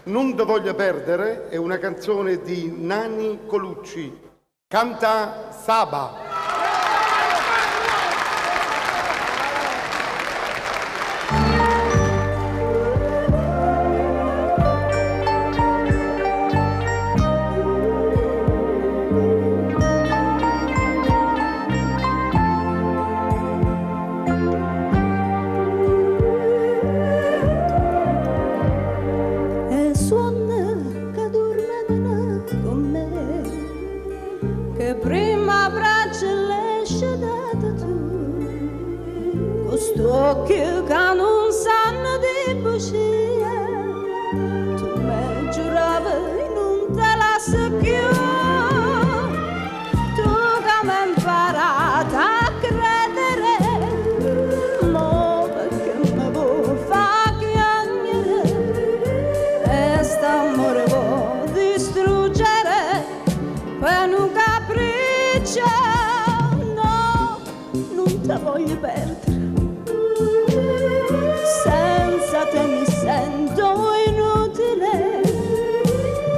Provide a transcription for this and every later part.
Non te voglio perdere è una canzone di Nani Colucci. Canta Saba. Prima braccia l'esce data tu, quest'occhio che non sanno di bugia, tu mi giuravi non te lascio più, tu che mi hai imparato a credere, mo perché mi vuoi far piangere, e st'amore vuoi distruggere, per un no, non te voglio perdere, senza te mi sento inutile,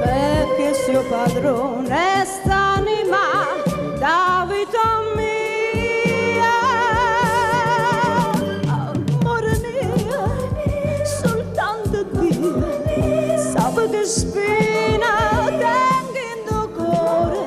perché sia padrone st'anima da vita mia. Amore mio, soltanto Dio sa che spina tengo in tuo cuore.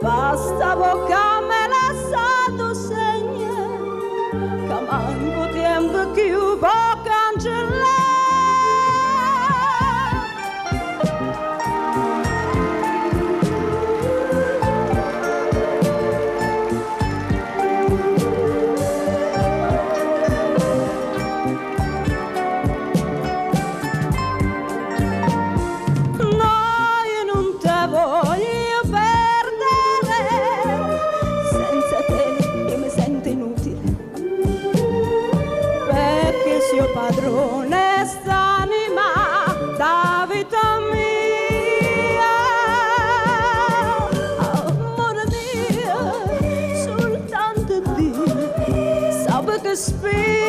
Basta bocca me lasciato segno, che manco tempo più può cancellare. Padrone st'anima da vita mia, amore mio, soltanto Dio sa che spina